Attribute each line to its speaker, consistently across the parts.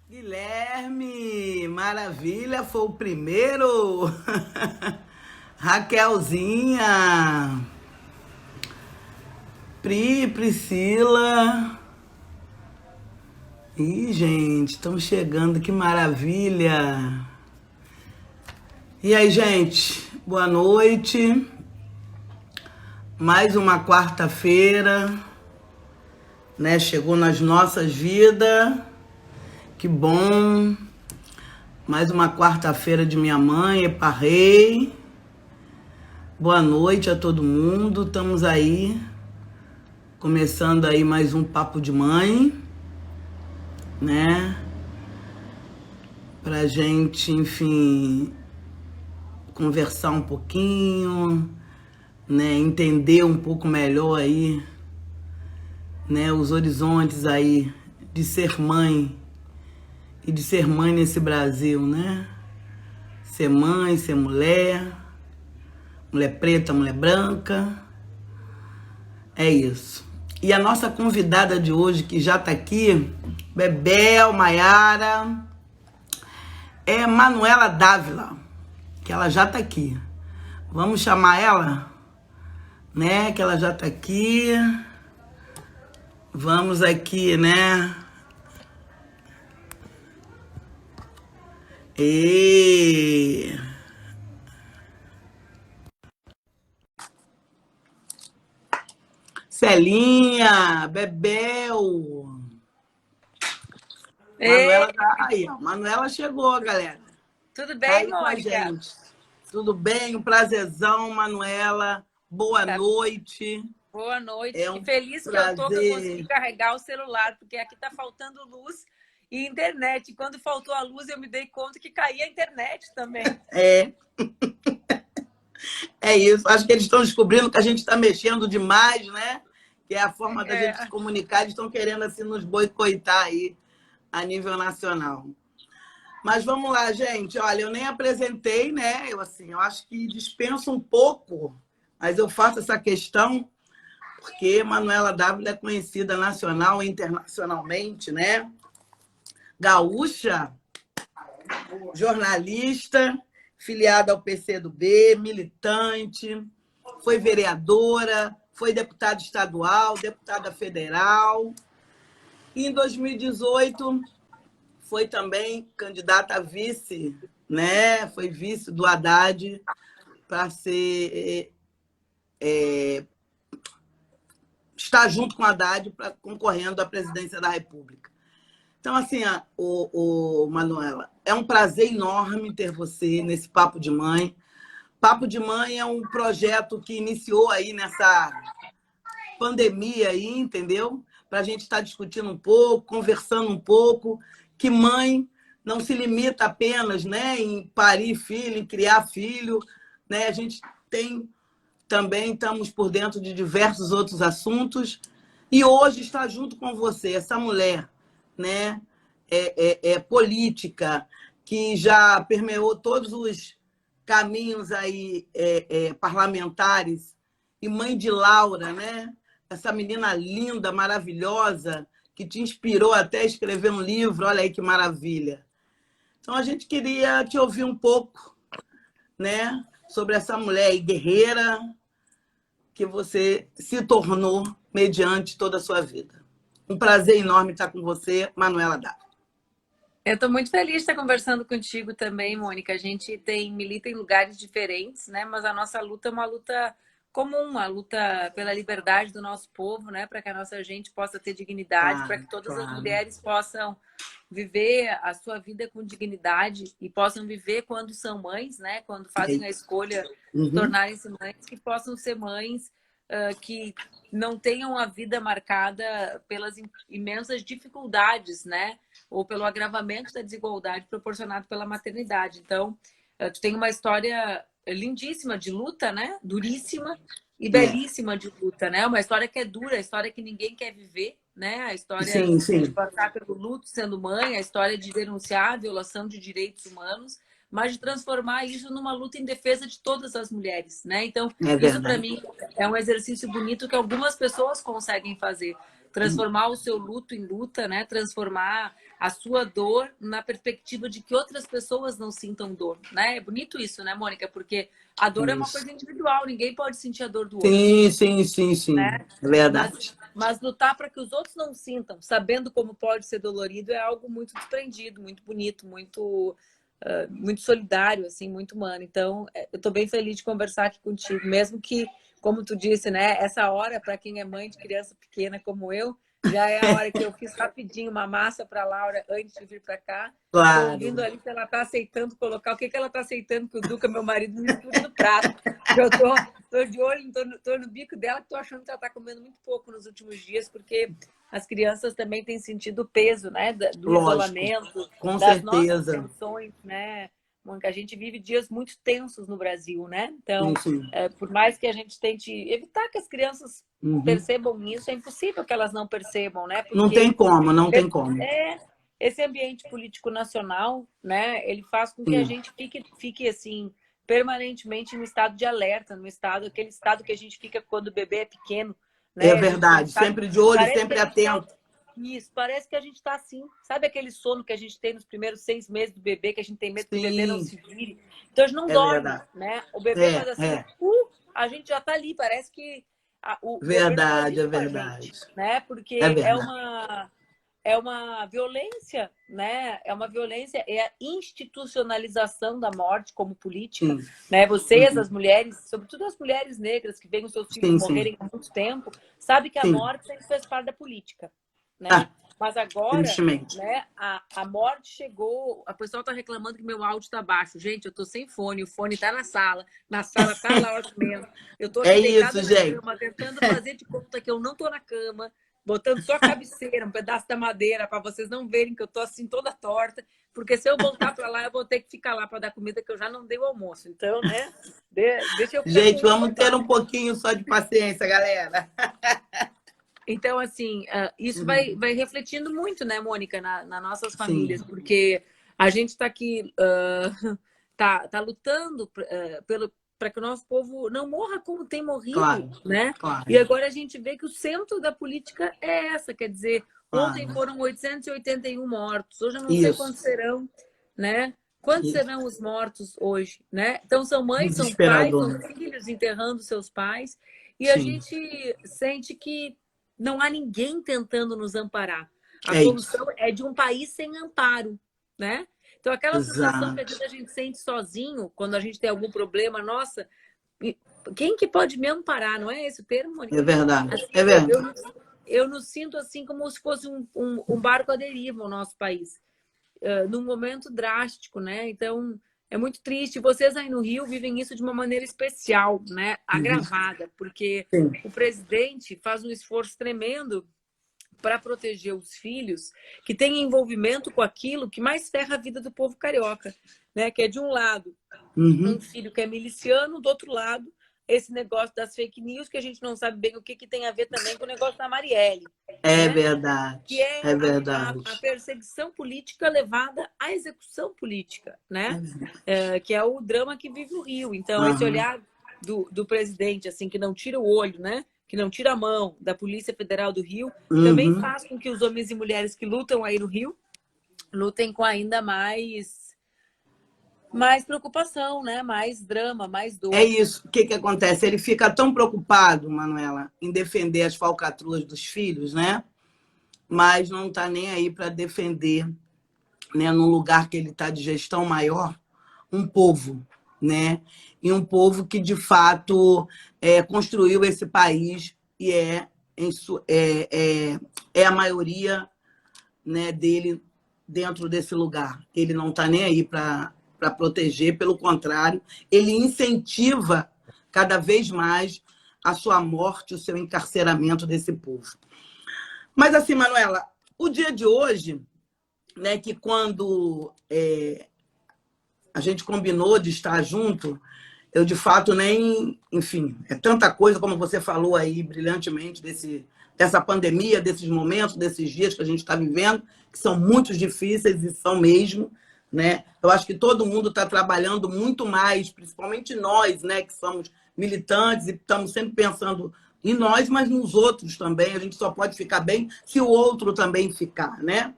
Speaker 1: Guilherme, maravilha, foi o primeiro. Raquelzinha, Priscila. Ih, gente, estão chegando, que maravilha. E aí, gente, boa noite. Mais uma quarta-feira, né? Chegou nas nossas vidas. Que bom. Mais uma quarta-feira de minha mãe, Eparrei. Boa noite a todo mundo. Estamos aí, começando aí mais um Papo de Mãe, né? Pra gente, enfim, conversar um pouquinho, né? Entender um pouco melhor aí, né? Os horizontes aí de ser mãe e de ser mãe nesse Brasil, né? Ser mãe, ser mulher, mulher preta, mulher branca, é isso. E a nossa convidada de hoje, que já tá aqui, Bebel, Maiara, é Manuela Dávila, que ela já tá aqui. Vamos chamar ela, né? Que ela já tá aqui. Vamos aqui, né? E... Celinha, Bebel.
Speaker 2: Ei,
Speaker 1: Manuela tá aí, ó. Manuela chegou, galera.
Speaker 2: tudo
Speaker 1: Tá
Speaker 2: bem,
Speaker 1: aí com a
Speaker 2: Mônica?
Speaker 1: gente. Tudo bem? Um prazerzão, Manuela. Boa
Speaker 2: Tá.
Speaker 1: noite.
Speaker 2: Boa noite.
Speaker 1: É
Speaker 2: Que
Speaker 1: um
Speaker 2: feliz que eu consegui
Speaker 1: prazer.
Speaker 2: carregar o celular, porque aqui tá faltando luz e internet. E quando faltou a luz, eu me dei conta que caía a internet também.
Speaker 1: É, é isso. Acho que eles estão descobrindo que a gente está mexendo demais, né? Que é a forma da gente se
Speaker 2: É,
Speaker 1: comunicar. Eles estão querendo assim nos boicotar aí a nível nacional. Mas vamos lá, gente. Olha, eu nem apresentei, né? Eu acho que dispenso um pouco, mas eu faço essa questão porque Manuela Dávila é conhecida nacional e internacionalmente, né? Gaúcha, jornalista, filiada ao PCdoB, militante, foi vereadora, foi deputada estadual, deputada federal. E em 2018 foi também candidata a vice, né? Foi vice do Haddad para ser estar junto com o Haddad concorrendo à presidência da República. Então, assim, Manuela, é um prazer enorme ter você nesse Papo de Mãe. Papo de Mãe é um projeto que iniciou aí nessa pandemia aí, entendeu? Para a gente estar discutindo um pouco, conversando um pouco, que mãe não se limita apenas, né, em parir filho, em criar filho, né? A gente tem também, estamos por dentro de diversos outros assuntos, e hoje está junto com você, essa mulher, né, política, que já permeou todos os caminhos aí parlamentares, e mãe de Laura, né? Essa menina linda, maravilhosa, que te inspirou até a escrever um livro, olha aí que maravilha. Então a gente queria te ouvir um pouco, né, sobre essa mulher aí, guerreira, que você se tornou mediante toda a sua vida. Um prazer enorme estar com você, Manuela Dávila.
Speaker 2: eu estou muito feliz de estar conversando contigo também, Mônica. A gente milita em lugares diferentes, né? Mas a nossa luta é uma luta comum, a luta pela liberdade do nosso povo, né? Para que a nossa gente possa ter dignidade, para
Speaker 1: Claro,
Speaker 2: que todas as
Speaker 1: claro.
Speaker 2: mulheres possam viver a sua vida com dignidade e possam viver quando são mães, né? Quando
Speaker 1: É
Speaker 2: fazem a
Speaker 1: isso.
Speaker 2: escolha de
Speaker 1: Uhum.
Speaker 2: tornarem-se mães, que possam ser mães que não tenham a vida marcada pelas imensas dificuldades, né? Ou pelo agravamento da desigualdade proporcionado pela maternidade. Então, tu tem uma história lindíssima de luta, né? Duríssima e
Speaker 1: É.
Speaker 2: belíssima de luta, né? Uma história que é dura, a história que ninguém quer viver, né? A história
Speaker 1: Sim,
Speaker 2: de
Speaker 1: sim.
Speaker 2: passar pelo luto sendo mãe, a história de denunciar a violação de direitos humanos, mas de transformar isso numa luta em defesa de todas as mulheres, né? Então,
Speaker 1: É
Speaker 2: isso para
Speaker 1: verdade.
Speaker 2: mim é um exercício bonito que algumas pessoas conseguem fazer. transformar o seu luto em luta, né? Transformar a sua dor na perspectiva de que outras pessoas não sintam dor, né? É bonito isso, né, Mônica? Porque a dor é uma
Speaker 1: Isso.
Speaker 2: coisa individual, ninguém pode sentir a dor do outro,
Speaker 1: Sim, sim, sim, sim.
Speaker 2: né?
Speaker 1: É
Speaker 2: Mas,
Speaker 1: verdade.
Speaker 2: mas lutar para que os outros não sintam, sabendo como pode ser dolorido, é algo muito desprendido, muito bonito, muito solidário, assim, muito humano. Então, eu estou bem feliz de conversar aqui contigo, mesmo que, como tu disse, né, essa hora, para quem é mãe de criança pequena como eu, já é a hora que eu fiz rapidinho uma massa para a Laura antes de vir para cá. Estou ouvindo
Speaker 1: Claro.
Speaker 2: ali que ela está aceitando colocar. O que ela está aceitando que o Duca, meu marido, misture no prato. Eu tô de olho, tô no bico dela, que tô achando que ela está comendo muito pouco nos últimos dias, porque as crianças também têm sentido o peso, né, do
Speaker 1: Lógico.
Speaker 2: isolamento,
Speaker 1: Com
Speaker 2: das nossas
Speaker 1: certeza.
Speaker 2: tensões, né? Mônica, a gente vive dias muito tensos no Brasil, né? Então,
Speaker 1: Sim, sim.
Speaker 2: por mais que a gente tente evitar que as crianças
Speaker 1: Uhum.
Speaker 2: percebam isso, é impossível que elas não percebam, né?
Speaker 1: Não tem
Speaker 2: Porque
Speaker 1: como, não tem como.
Speaker 2: esse ambiente político nacional, né? Ele faz com que a
Speaker 1: Sim.
Speaker 2: gente fique assim permanentemente no estado de alerta, aquele estado que a gente fica quando o bebê é pequeno,
Speaker 1: É
Speaker 2: né? A gente não
Speaker 1: verdade.
Speaker 2: sabe.
Speaker 1: Sempre de olho,
Speaker 2: Parece que
Speaker 1: sempre
Speaker 2: a gente tá
Speaker 1: atento.
Speaker 2: isso, parece que a gente está assim. Sabe aquele sono que a gente tem nos primeiros 6 meses do bebê, que a gente tem medo que o bebê não
Speaker 1: Sim,
Speaker 2: se vire? Então a gente não
Speaker 1: é
Speaker 2: dorme,
Speaker 1: verdade.
Speaker 2: né? O bebê
Speaker 1: É,
Speaker 2: faz assim,
Speaker 1: é.
Speaker 2: a gente já está ali, parece que o governo faz
Speaker 1: Verdade, é
Speaker 2: isso com a
Speaker 1: verdade.
Speaker 2: gente, né?
Speaker 1: É
Speaker 2: Porque
Speaker 1: verdade.
Speaker 2: é uma violência, né? É uma violência, é a institucionalização da morte como política,
Speaker 1: Sim.
Speaker 2: né? Vocês,
Speaker 1: Uhum.
Speaker 2: as mulheres, sobretudo as mulheres negras que veem os seus filhos
Speaker 1: Sim, sim.
Speaker 2: morrerem há muito tempo, sabe que a
Speaker 1: Sim.
Speaker 2: morte sempre fez parte da política, né?
Speaker 1: Ah,
Speaker 2: Mas agora,
Speaker 1: tristemente.
Speaker 2: né, a morte chegou. A pessoa está reclamando que meu áudio está baixo. Gente, eu estou sem fone, o fone está na sala está lá o orçamento. Eu estou
Speaker 1: É
Speaker 2: aqui
Speaker 1: isso,
Speaker 2: deitada na
Speaker 1: gente.
Speaker 2: cama, tentando fazer de conta que eu não estou na cama, botando só a cabeceira, um pedaço da madeira, para vocês não verem que eu estou assim toda torta, porque se eu voltar para lá, eu vou ter que ficar lá para dar comida, que eu já não dei o almoço. Então, né, deixa eu ficar com
Speaker 1: Gente,
Speaker 2: isso
Speaker 1: vamos ter
Speaker 2: lá.
Speaker 1: um pouquinho só de paciência, galera.
Speaker 2: Então, assim, isso
Speaker 1: Uhum.
Speaker 2: vai refletindo muito, né, Mônica, nas nossas famílias,
Speaker 1: Sim,
Speaker 2: porque a gente está aqui, tá lutando para que o nosso povo não morra como tem morrido,
Speaker 1: claro,
Speaker 2: né?
Speaker 1: claro,
Speaker 2: E agora a gente vê que o centro da política é essa, quer dizer, ontem
Speaker 1: claro.
Speaker 2: foram 881 mortos, hoje eu não sei
Speaker 1: Isso.
Speaker 2: quantos serão, né? Quantos
Speaker 1: Isso.
Speaker 2: serão os mortos hoje, né? Então, são mães, são pais,
Speaker 1: Desesperador.
Speaker 2: são filhos enterrando seus pais, e a
Speaker 1: Sim,
Speaker 2: gente sente que não há ninguém tentando nos amparar. A
Speaker 1: é isso.
Speaker 2: solução é de um país sem amparo, né? Então, aquela sensação que às
Speaker 1: Exato.
Speaker 2: vezes a gente sente sozinho, quando a gente tem algum problema, nossa, quem que pode me amparar? Não é esse o termo,
Speaker 1: É
Speaker 2: Mônica?
Speaker 1: verdade.
Speaker 2: Assim,
Speaker 1: É verdade.
Speaker 2: eu nos sinto assim como se fosse um barco à deriva o nosso país, num momento drástico, né? Então, é muito triste. Vocês aí no Rio vivem isso de uma maneira especial, né?
Speaker 1: Uhum.
Speaker 2: Agravada, porque
Speaker 1: Sim.
Speaker 2: o presidente faz um esforço tremendo para proteger os filhos que têm envolvimento com aquilo que mais ferra a vida do povo carioca, né? Que é, de um lado, um
Speaker 1: Uhum.
Speaker 2: filho que é miliciano, do outro lado, esse negócio das fake news, que a gente não sabe bem o que tem a ver também com o negócio da Marielle,
Speaker 1: É
Speaker 2: né? Que
Speaker 1: verdade.
Speaker 2: é
Speaker 1: É
Speaker 2: a
Speaker 1: verdade.
Speaker 2: perseguição política levada à execução política,
Speaker 1: É
Speaker 2: né?
Speaker 1: verdade.
Speaker 2: Que é o drama que vive o Rio. Então, esse
Speaker 1: Uhum.
Speaker 2: olhar do presidente, assim, que não tira o olho, né? Que não tira a mão da Polícia Federal do Rio, também
Speaker 1: Uhum.
Speaker 2: faz com que os homens e mulheres que lutam aí no Rio lutem com ainda mais preocupação, né? Mais drama, mais
Speaker 1: É
Speaker 2: dor.
Speaker 1: isso. O que que acontece? Ele fica tão preocupado, Manuela, em defender as falcatruas dos filhos, né? Mas não está nem aí para defender, né, no lugar que ele está de gestão maior, um povo, né? E um povo que, de fato, construiu esse país e é a maioria, né, dele dentro desse lugar. Ele não está nem aí para proteger, pelo contrário, ele incentiva cada vez mais a sua morte, o seu encarceramento desse povo. Mas assim, Manuela, o dia de hoje, né, que quando a gente combinou de estar junto, eu de fato nem, enfim, é tanta coisa como você falou aí brilhantemente dessa pandemia, desses momentos, desses dias que a gente está vivendo, que são muito difíceis e são mesmo, né? Eu acho que todo mundo está trabalhando muito mais, principalmente nós, né, que somos militantes e estamos sempre pensando em nós, mas nos outros também. A gente só pode ficar bem se o outro também ficar, né?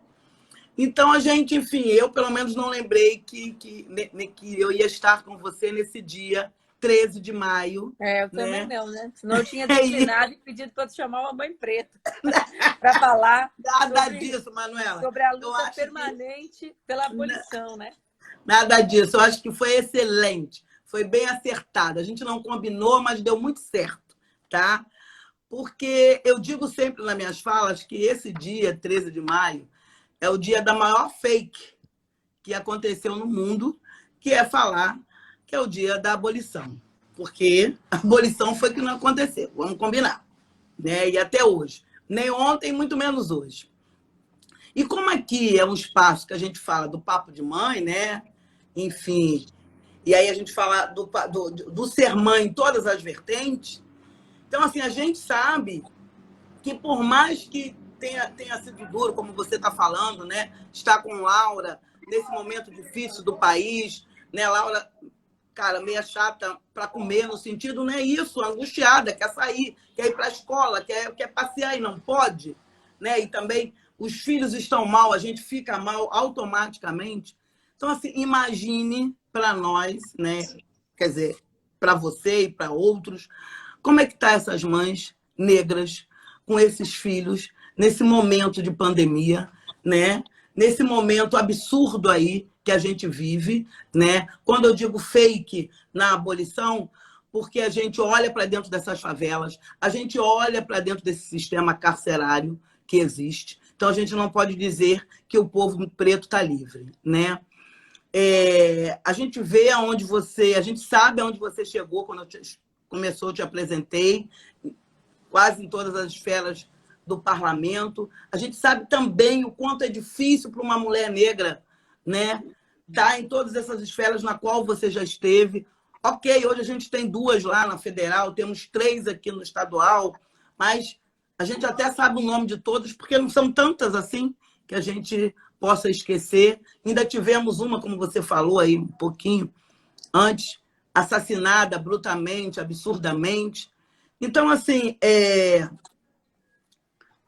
Speaker 1: Então, a gente, enfim, eu pelo menos não lembrei que eu ia estar com você nesse dia 13 de maio.
Speaker 2: Eu também
Speaker 1: né?
Speaker 2: não, né? Senão eu tinha declinado e pedido para te chamar uma mãe preta para falar
Speaker 1: Nada disso, Manuela.
Speaker 2: sobre a luta permanente pela abolição, né?
Speaker 1: Nada disso. Eu acho que foi excelente. Foi bem acertado. A gente não combinou, mas deu muito certo, tá? Porque eu digo sempre nas minhas falas que esse dia, 13 de maio, é o dia da maior fake que aconteceu no mundo, que é falar que é o dia da abolição. Porque a abolição foi que não aconteceu, vamos combinar. Né? E até hoje. Nem ontem, muito menos hoje. E como aqui é um espaço que a gente fala do papo de mãe, né? Enfim, e aí a gente fala do ser mãe em todas as vertentes. Então, assim, a gente sabe que por mais que tenha sido duro, como você está falando, né? Estar com Laura nesse momento difícil do país, né? Laura, cara, meia chata para comer, no sentido, não é isso, angustiada, quer sair, quer ir para a escola, quer passear e não pode, né? E também os filhos estão mal, a gente fica mal automaticamente. Então, assim, imagine para nós, né? Quer dizer, para você e para outros, como é que tá essas mães negras com esses filhos nesse momento de pandemia, né? Nesse momento absurdo aí que a gente vive, né? Quando eu digo fake na abolição, porque a gente olha para dentro dessas favelas, a gente olha para dentro desse sistema carcerário que existe. Então a gente não pode dizer que o povo preto está livre, né? A gente vê aonde você, a gente sabe aonde você chegou quando eu te apresentei, quase em todas as esferas do parlamento. A gente sabe também o quanto é difícil para uma mulher negra, né? Tá em todas essas esferas na qual você já esteve. Ok, hoje a gente tem 2 lá na federal, temos 3 aqui no estadual, mas a gente até sabe o nome de todas, porque não são tantas assim que a gente possa esquecer. Ainda tivemos uma, como você falou aí um pouquinho antes, assassinada brutalmente, absurdamente. Então, assim,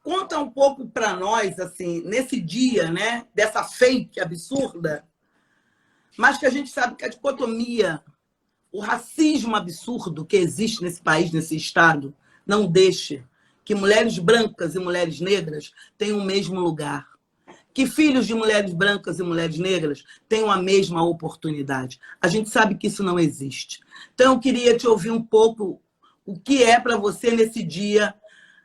Speaker 1: conta um pouco para nós, assim, nesse dia, né, dessa fake absurda, mas que a gente sabe que a dicotomia, o racismo absurdo que existe nesse país, nesse estado, não deixa que mulheres brancas e mulheres negras tenham o mesmo lugar. Que filhos de mulheres brancas e mulheres negras tenham a mesma oportunidade. A gente sabe que isso não existe. Então, eu queria te ouvir um pouco o que é para você nesse dia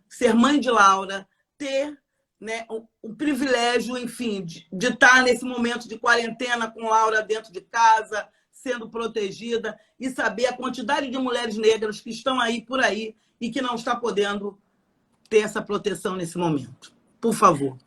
Speaker 1: ser mãe de Laura, ter, né, o privilégio, enfim, de estar nesse momento de quarentena com Laura dentro de casa, sendo protegida, e saber a quantidade de mulheres negras que estão aí por aí e que não está podendo ter essa proteção nesse momento. Por favor.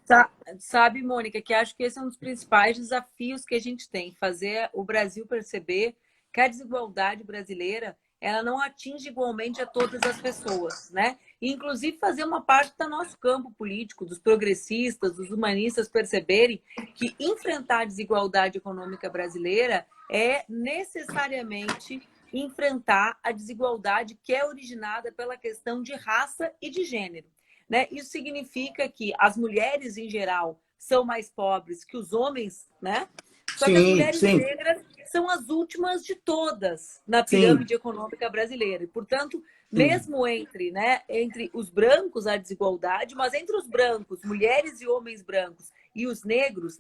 Speaker 2: Sabe, Mônica, que acho que esse é um dos principais desafios que a gente tem, fazer o Brasil perceber que a desigualdade brasileira ela não atinge igualmente a todas as pessoas, né? E, inclusive, fazer uma parte do nosso campo político, dos progressistas, dos humanistas perceberem que enfrentar a desigualdade econômica brasileira é necessariamente enfrentar a desigualdade que é originada pela questão de raça e de gênero. Né? Isso significa que as mulheres, em geral, são mais pobres que os homens, né? Só que as mulheres negras são as últimas de todas na pirâmide econômica brasileira. E, portanto, mesmo entre os brancos há desigualdade, mas entre os brancos, mulheres e homens brancos, e os negros,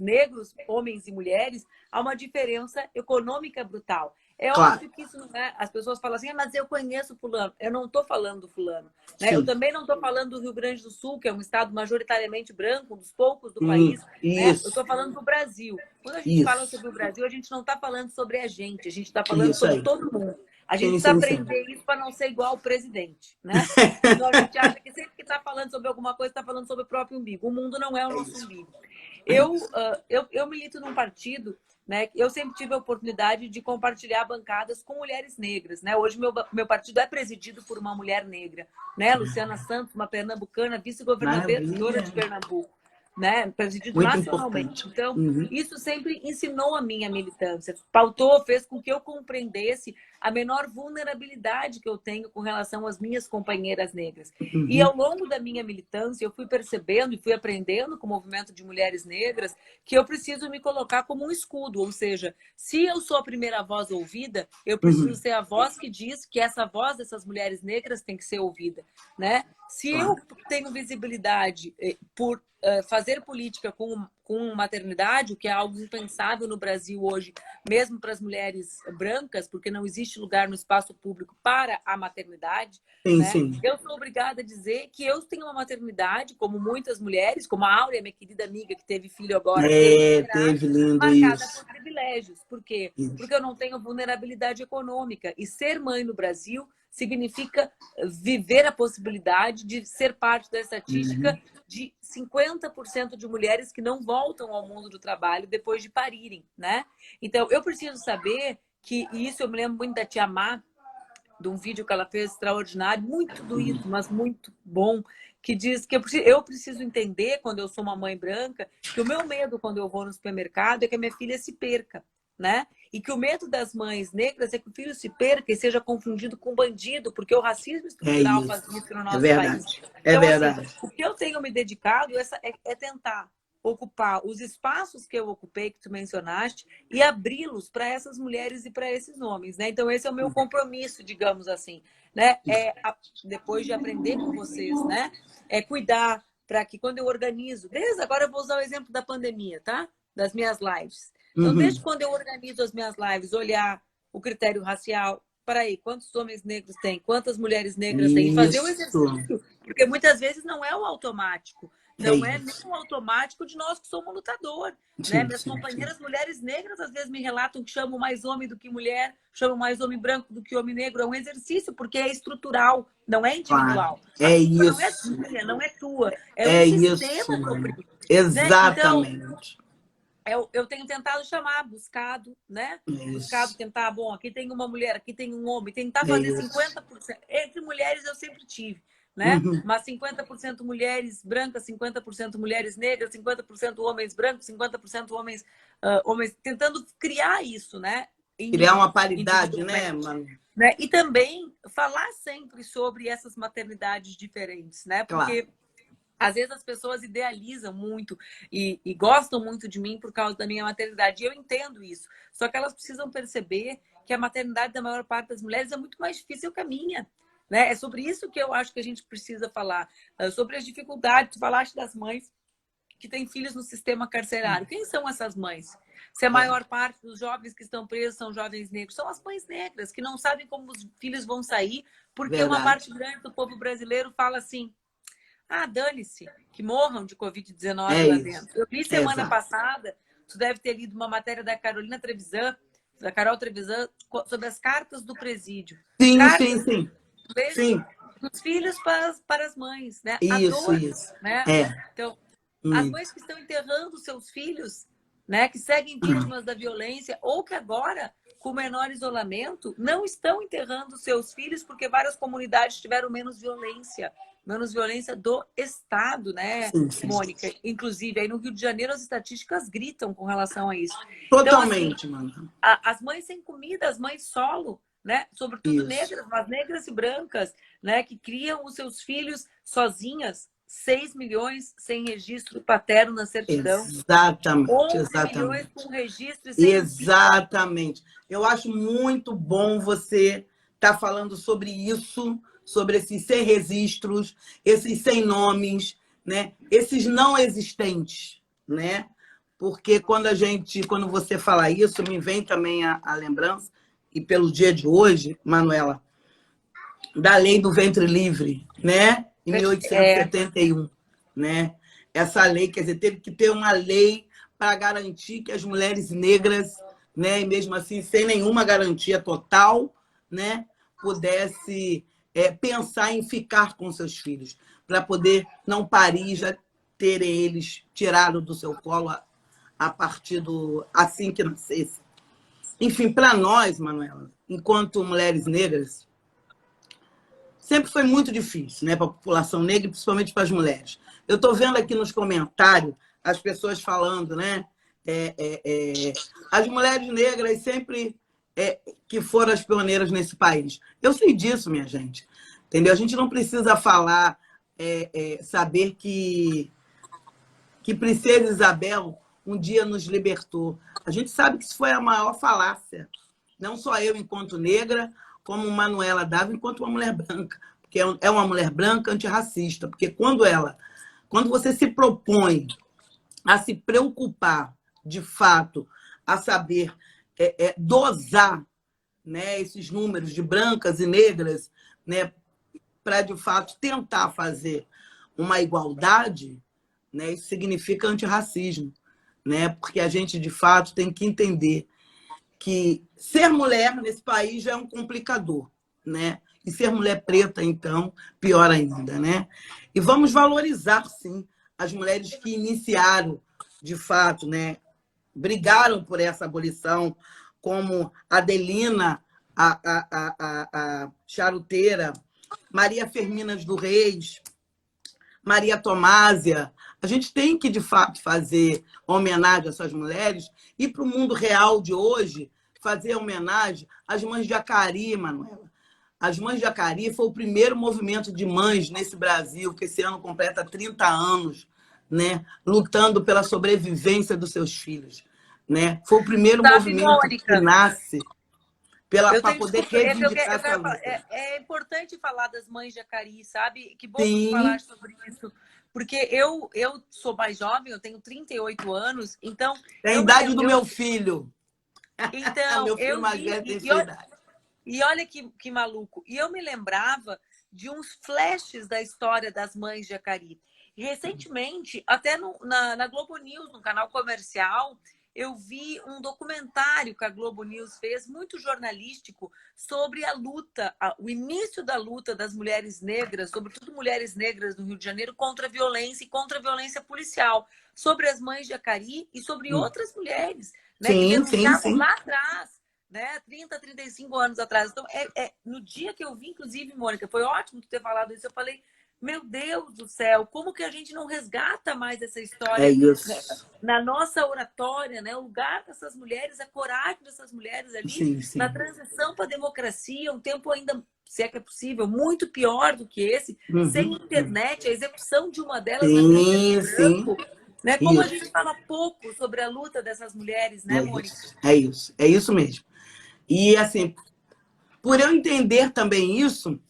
Speaker 2: homens e mulheres, há uma diferença econômica brutal. É óbvio que isso não é... As pessoas falam assim, mas eu conheço fulano. Eu não estou falando do fulano. Né? Eu também não estou falando do Rio Grande do Sul, que é um estado majoritariamente branco, um dos poucos do país. Né? Eu estou falando do Brasil. Quando a gente fala sobre o Brasil, a gente não está falando sobre a gente está falando sobre todo mundo. A gente precisa aprender isso para não ser igual ao presidente. Né? Então a gente acha que sempre que está falando sobre alguma coisa, está falando sobre o próprio umbigo. O mundo não é o nosso umbigo. Eu milito num partido, né? Eu sempre tive a oportunidade de compartilhar bancadas com mulheres negras. Né? Hoje, meu partido é presidido por uma mulher negra. Né? Luciana Santos, uma pernambucana, vice-governadora de Pernambuco. Né? Presidido
Speaker 1: muito
Speaker 2: nacionalmente.
Speaker 1: Importante.
Speaker 2: Então, isso sempre ensinou a minha militância. Pautou, fez com que eu compreendesse a menor vulnerabilidade que eu tenho com relação às minhas companheiras negras.
Speaker 1: Uhum.
Speaker 2: E ao longo da minha militância, eu fui percebendo e fui aprendendo com o movimento de mulheres negras que eu preciso me colocar como um escudo, ou seja, se eu sou a primeira voz ouvida, eu preciso ser a voz que diz que essa voz dessas mulheres negras tem que ser ouvida, né? Se eu tenho visibilidade por fazer política com maternidade, o que é algo impensável no Brasil hoje, mesmo para as mulheres brancas, porque não existe lugar no espaço público para a maternidade,
Speaker 1: Sim,
Speaker 2: né?
Speaker 1: sim.
Speaker 2: Eu sou obrigada a dizer que eu tenho uma maternidade, como muitas mulheres, como a Áurea, minha querida amiga, que teve filho agora,
Speaker 1: Teve lindo
Speaker 2: marcada
Speaker 1: isso.
Speaker 2: por privilégios. Por quê?
Speaker 1: Isso.
Speaker 2: Porque eu não tenho vulnerabilidade econômica. E ser mãe no Brasil significa viver a possibilidade de ser parte da estatística de 50% de mulheres que não voltam ao mundo do trabalho depois de parirem, né? Então, eu preciso saber que, e isso eu me lembro muito da Tia Má, de um vídeo que ela fez extraordinário, muito doído, mas muito bom, que diz que eu preciso entender, quando eu sou uma mãe branca, que o meu medo quando eu vou no supermercado é que a minha filha se perca, né? E que o medo das mães negras é que o filho se perca e seja confundido com bandido, porque o racismo estrutural faz isso no nosso país.
Speaker 1: É
Speaker 2: então,
Speaker 1: verdade.
Speaker 2: assim, o que eu tenho me dedicado é tentar ocupar os espaços que eu ocupei, que tu mencionaste, e abri-los para essas mulheres e para esses homens, né? Então, esse é o meu compromisso, digamos assim, né? Depois de aprender com vocês, né? É cuidar para que quando eu organizo, desde agora eu vou usar o exemplo da pandemia, tá? Das minhas lives. Então, desde quando eu organizo as minhas lives, olhar o critério racial, para aí, quantos homens negros tem, quantas mulheres negras tem, e fazer o exercício, porque muitas vezes não é o automático. Não é nem o automático de nós que somos lutador. Né? Minhas companheiras mulheres negras às vezes me relatam que chamam mais homem do que mulher, chamam mais homem branco do que homem negro. É um exercício, porque é estrutural, não é individual.
Speaker 1: É isso.
Speaker 2: Não é minha, não é tua. É um sistema que oprime.
Speaker 1: Exatamente.
Speaker 2: Né? Então, eu tenho tentado chamar, buscado, né? Buscado, tentar, bom, aqui tem uma mulher, aqui tem um homem, tentar fazer 50%. Entre mulheres eu sempre tive. Né? Mas 50% mulheres brancas, 50% mulheres negras, 50% homens brancos, 50% homens, tentando criar isso, né?
Speaker 1: Criar uma paridade, né, mano?
Speaker 2: Né? E também falar sempre sobre essas maternidades diferentes, né? Porque às vezes as pessoas idealizam muito e gostam muito de mim por causa da minha maternidade. E eu entendo isso. Só que elas precisam perceber que a maternidade da maior parte das mulheres é muito mais difícil que a minha. Né? É sobre isso que eu acho que a gente precisa falar. Sobre as dificuldades. Tu falaste das mães que têm filhos no sistema carcerário. Quem são essas mães? Se a maior parte dos jovens que estão presos são jovens negros, são as mães negras, que não sabem como os filhos vão sair, porque uma parte grande do povo brasileiro fala assim: ah, dane-se, que morram de Covid-19 lá dentro. Eu li semana passada, tu deve ter lido uma matéria da Carolina Trevisan, da Carol Trevisan, sobre as cartas do presídio.
Speaker 1: Sim.
Speaker 2: Dos filhos para as mães, né?
Speaker 1: Isso.
Speaker 2: Né? Então, as mães que estão enterrando seus filhos, né? Que seguem vítimas da violência, ou que agora, com menor isolamento, não estão enterrando seus filhos porque várias comunidades tiveram menos violência do Estado, né, Mônica? Inclusive, aí no Rio de Janeiro, as estatísticas gritam com relação a isso.
Speaker 1: Totalmente,
Speaker 2: então, assim,
Speaker 1: mano.
Speaker 2: As mães sem comida, as mães solo, né? Sobretudo negras, mas negras e brancas, né? Que criam os seus filhos sozinhas. 6 milhões sem registro paterno na certidão.
Speaker 1: Exatamente.
Speaker 2: 11 milhões com registro sem
Speaker 1: Exatamente. Eu acho muito bom você estar falando sobre isso, sobre esses sem registros, esses sem nomes, né? Esses não existentes, né? Porque quando você fala isso, me vem também a lembrança, e pelo dia de hoje, Manuela, da lei do ventre livre, né? Em 1871, né? Essa lei, quer dizer, teve que ter uma lei para garantir que as mulheres negras, né, e mesmo assim sem nenhuma garantia total, né, pudesse pensar em ficar com seus filhos, para poder não parir, já terem eles tirado do seu colo a partir assim que nascesse. Enfim, para nós, Manuela, enquanto mulheres negras, sempre foi muito difícil, né, para a população negra e principalmente para as mulheres. Eu estou vendo aqui nos comentários as pessoas falando, né, as mulheres negras sempre que foram as pioneiras nesse país. Eu sei disso, minha gente. Entendeu? A gente não precisa falar, saber que Princesa Isabel um dia nos libertou. A gente sabe que isso foi a maior falácia. Não só eu, enquanto negra, como Manuela Dávila, enquanto uma mulher branca. Porque é uma mulher branca antirracista. Porque quando você se propõe a se preocupar, de fato, a saber dosar, né, esses números de brancas e negras, né, para, de fato, tentar fazer uma igualdade, né, isso significa antirracismo, né, porque a gente, de fato, tem que entender que ser mulher nesse país já é um complicador, né? E ser mulher preta, então, pior ainda, né? E vamos valorizar, sim, as mulheres que iniciaram, de fato, né? Brigaram por essa abolição, como Adelina, a charuteira, Maria Firminas do Reis, Maria Tomásia. A gente tem que, de fato, fazer homenagem a essas mulheres e, para o mundo real de hoje, fazer homenagem às mães de Acari, Manuela. As Mães de Acari foi o primeiro movimento de mães nesse Brasil, que esse ano completa 30 anos, né, lutando pela sobrevivência dos seus filhos. Né? Foi o primeiro movimento que nasce para poder reivindicar essa luta.
Speaker 2: É importante falar das Mães de Acari, sabe? Que bom
Speaker 1: Sim.
Speaker 2: falar sobre isso. Porque eu sou mais jovem, eu tenho 38 anos, então...
Speaker 1: É a idade do meu filho.
Speaker 2: Então,
Speaker 1: meu filho mais velho tem sua idade.
Speaker 2: E olha que maluco. E eu me lembrava de uns flashes da história das Mães de Acari. E recentemente, até na Globo News, no canal comercial, eu vi um documentário que a Globo News fez, muito jornalístico, sobre a luta, o início da luta das mulheres negras, sobretudo mulheres negras do Rio de Janeiro, contra a violência e contra a violência policial, sobre as Mães de Acari e sobre outras mulheres, né, que denunciavam lá atrás, né, 30, 35 anos atrás. Então, no dia que eu vi, inclusive, Mônica, foi ótimo tu ter falado isso, eu falei, meu Deus do céu, como que a gente não resgata mais essa história na nossa oratória, né? O lugar dessas mulheres, a coragem dessas mulheres ali, na transição para a democracia, um tempo ainda, se é que é possível, muito pior do que esse, sem internet, a execução de uma delas na preto e branco, né? Como a gente fala pouco sobre a luta dessas mulheres, né, Mônica?
Speaker 1: É isso mesmo. E, assim, por eu entender também isso,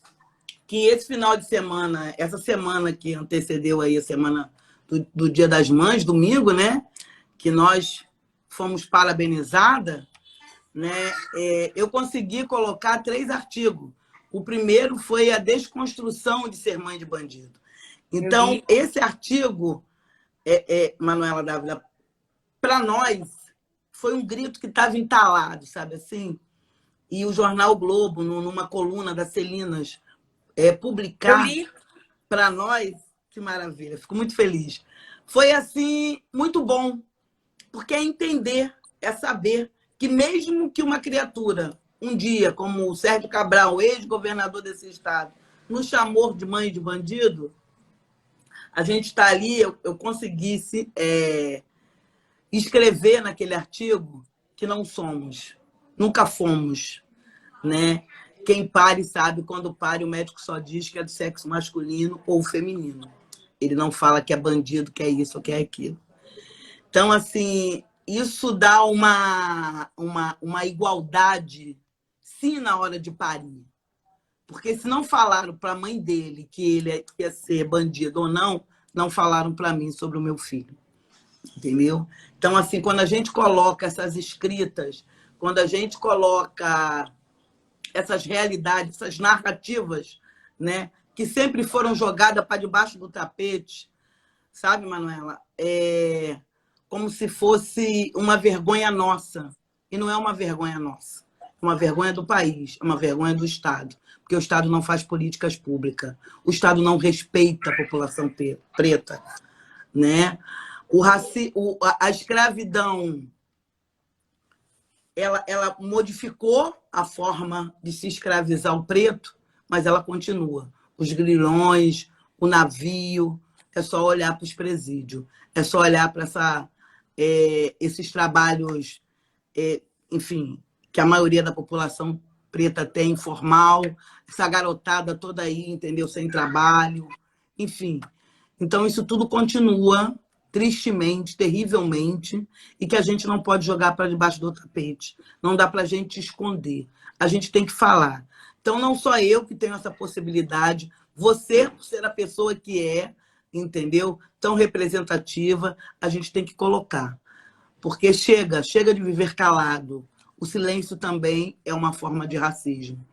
Speaker 1: que esse final de semana, essa semana que antecedeu aí a semana do Dia das Mães, domingo, né? Que nós fomos parabenizadas, né? Eu consegui colocar 3 artigos. O primeiro foi a desconstrução de ser mãe de bandido. Então, esse artigo, Manuela Dávila, para nós, foi um grito que estava entalado, sabe assim? E o jornal Globo, numa coluna da Celinas, publicar para nós, que maravilha, fico muito feliz. Foi, assim, muito bom, porque é entender, é saber que mesmo que uma criatura, um dia, como o Sérgio Cabral, ex-governador desse estado, nos chamou de mãe de bandido, a gente está ali, eu conseguisse escrever naquele artigo que não somos, nunca fomos, né? Quem pare sabe, quando pare, o médico só diz que é do sexo masculino ou feminino. Ele não fala que é bandido, que é isso ou que é aquilo. Então, assim, isso dá uma igualdade, sim, na hora de parir. Porque se não falaram para a mãe dele que ele ia ser bandido ou não falaram para mim sobre o meu filho. Entendeu? Então, assim, quando a gente coloca essas escritas, quando a gente coloca essas realidades, essas narrativas, né, que sempre foram jogadas para debaixo do tapete, sabe, Manuela? Como se fosse uma vergonha nossa. E não é uma vergonha nossa. É uma vergonha do país, é uma vergonha do Estado. Porque o Estado não faz políticas públicas. O Estado não respeita a população preta. Né? A escravidão, ela modificou a forma de se escravizar o preto, mas ela continua. Os grilhões, o navio, é só olhar para os presídios, é só olhar para esses trabalhos, enfim, que a maioria da população preta tem, informal, essa garotada toda aí, entendeu? Sem trabalho, enfim. Então, isso tudo continua, tristemente, terrivelmente, e que a gente não pode jogar para debaixo do tapete. Não dá para a gente esconder. A gente tem que falar. Então, não só eu que tenho essa possibilidade, você, por ser a pessoa que é, entendeu? Tão representativa, a gente tem que colocar. Porque chega de viver calado. O silêncio também é uma forma de racismo.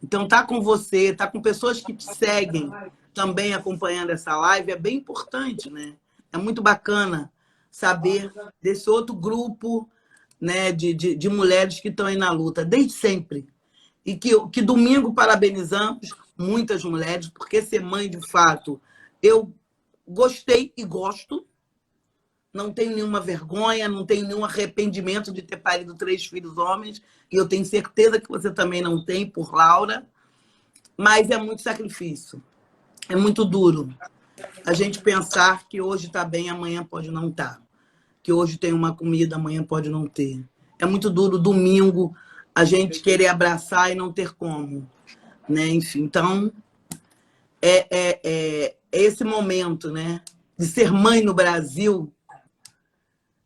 Speaker 1: Então, tá com você, tá com pessoas que te seguem também acompanhando essa live, é bem importante, né? É muito bacana saber desse outro grupo, né, de mulheres que estão aí na luta, desde sempre. E que domingo parabenizamos muitas mulheres, porque ser mãe, de fato, eu gostei e gosto, não tenho nenhuma vergonha, não tenho nenhum arrependimento de ter parido 3 filhos homens, e eu tenho certeza que você também não tem, por Laura, mas é muito sacrifício, é muito duro. A gente pensar que hoje está bem, amanhã pode não estar. Que hoje tem uma comida, amanhã pode não ter. É muito duro, domingo, a gente querer abraçar e não ter como. Né? Enfim, então, é esse momento, né, de ser mãe no Brasil,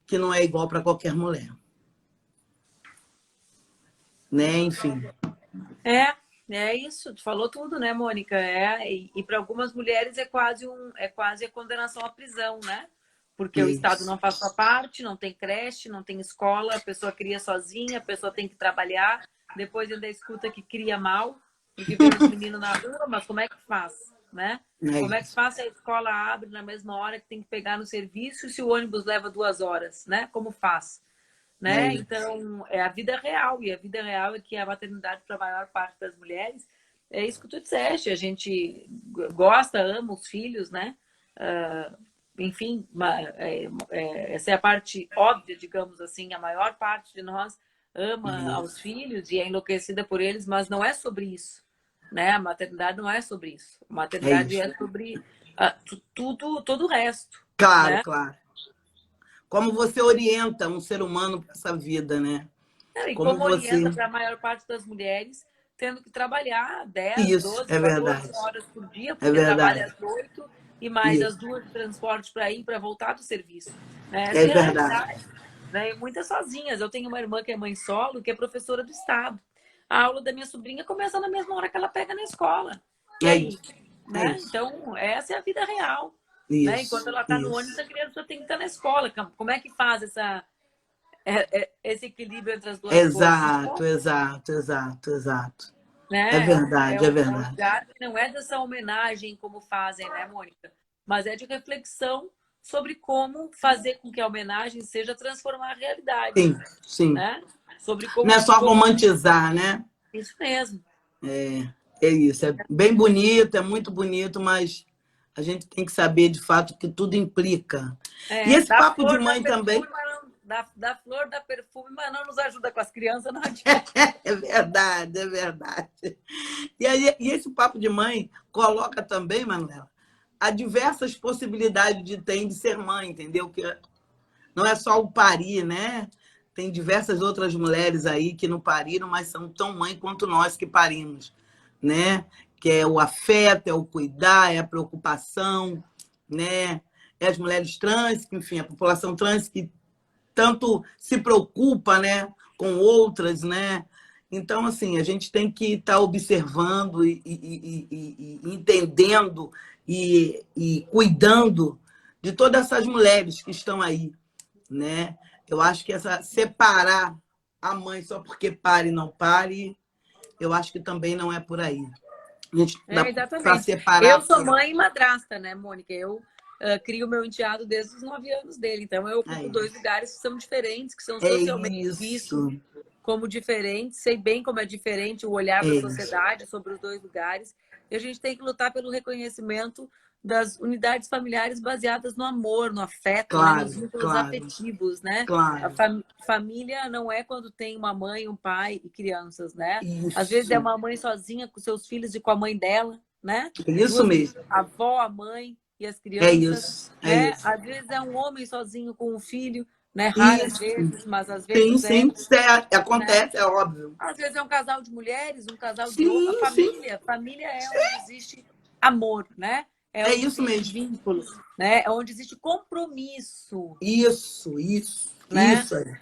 Speaker 1: que não é igual para qualquer mulher. Né? Enfim.
Speaker 2: É isso, tu falou tudo, né, Mônica? E para algumas mulheres é quase a condenação à prisão, né? Porque o Estado não faz sua parte, não tem creche, não tem escola, a pessoa cria sozinha, a pessoa tem que trabalhar, depois ainda escuta que cria mal, porque vê os meninos na rua, mas como é que faz, né? Como é que faz se a escola abre na mesma hora que tem que pegar no serviço e se o ônibus leva 2 horas, né? Como faz? Né? Então, é a vida real, e a vida real é que a maternidade para a maior parte das mulheres é isso que tu disseste, a gente gosta, ama os filhos, né? Enfim, essa é a parte óbvia, digamos assim, a maior parte de nós ama aos filhos e é enlouquecida por eles, mas não é sobre isso, né? A maternidade não é sobre isso, a maternidade é sobre todo o resto.
Speaker 1: Claro,
Speaker 2: né?
Speaker 1: claro. Como você orienta um ser humano para essa vida, né?
Speaker 2: E como orienta para a maior parte das mulheres, tendo que trabalhar 10, 12, 14 horas por dia, porque trabalha às 8 e mais as 2 de transporte para ir e para voltar do serviço. Essa é a realidade. Né? E muitas sozinhas. Eu tenho uma irmã que é mãe solo, que é professora do Estado. A aula da minha sobrinha começa na mesma hora que ela pega na escola. E aí? Né? Então, essa é a vida real. Né? Enquanto ela está no ônibus, a criança tem que estar na escola. Como é que faz esse equilíbrio entre as duas coisas?
Speaker 1: Exato.
Speaker 2: Né?
Speaker 1: É verdade, é verdade.
Speaker 2: É um lugar que não é dessa homenagem como fazem, né, Mônica? Mas é de reflexão sobre como fazer com que a homenagem seja transformar a realidade.
Speaker 1: Sim.
Speaker 2: Né? Sobre como,
Speaker 1: não é só romantizar, né?
Speaker 2: Isso mesmo.
Speaker 1: É isso. É bem bonito, é muito bonito, mas a gente tem que saber, de fato, que tudo implica. E esse papo de mãe também...
Speaker 2: Da flor, da perfume, mas não nos ajuda com as crianças, não adianta.
Speaker 1: É verdade, é verdade. E esse papo de mãe coloca também, Manuela, há diversas possibilidades de ser mãe, entendeu? Que não é só o parir, né? Tem diversas outras mulheres aí que não pariram, mas são tão mãe quanto nós que parimos, né? Que é o afeto, é o cuidar, é a preocupação, né? É as mulheres trans, que, enfim, a população trans que tanto se preocupa, né, com outras, né? Então, assim, a gente tem que estar observando e entendendo e cuidando de todas essas mulheres que estão aí, né? Eu acho que separar a mãe só porque pare e não pare, eu acho que também não é por aí. A gente dá para separar.
Speaker 2: Eu sou mãe e madrasta, né, Mônica? Eu crio meu enteado desde os 9 anos dele. Então, eu ocupo 2 lugares que são diferentes, que são socialmente vistos como diferentes. Sei bem como é diferente o olhar da sociedade sobre os 2 lugares. E a gente tem que lutar pelo reconhecimento das unidades familiares baseadas no amor, no afeto, né? Nos vínculos afetivos, né? A família não é quando tem uma mãe, um pai e crianças, né? Às vezes é uma mãe sozinha com seus filhos e com a mãe dela, né?
Speaker 1: Isso mesmo.
Speaker 2: A avó, a mãe e as crianças. Às vezes é um homem sozinho com um filho, né? Raras
Speaker 1: Isso.
Speaker 2: vezes, mas às
Speaker 1: Sim,
Speaker 2: vezes é,
Speaker 1: sim.
Speaker 2: né?
Speaker 1: Acontece, é óbvio.
Speaker 2: Às vezes é um casal de mulheres, um casal de homens. A
Speaker 1: Sim, sim.
Speaker 2: família, família é onde existe amor, né? É
Speaker 1: É
Speaker 2: onde
Speaker 1: isso
Speaker 2: existe
Speaker 1: mesmo.
Speaker 2: vínculo, né? É onde existe compromisso, né?
Speaker 1: Isso aí.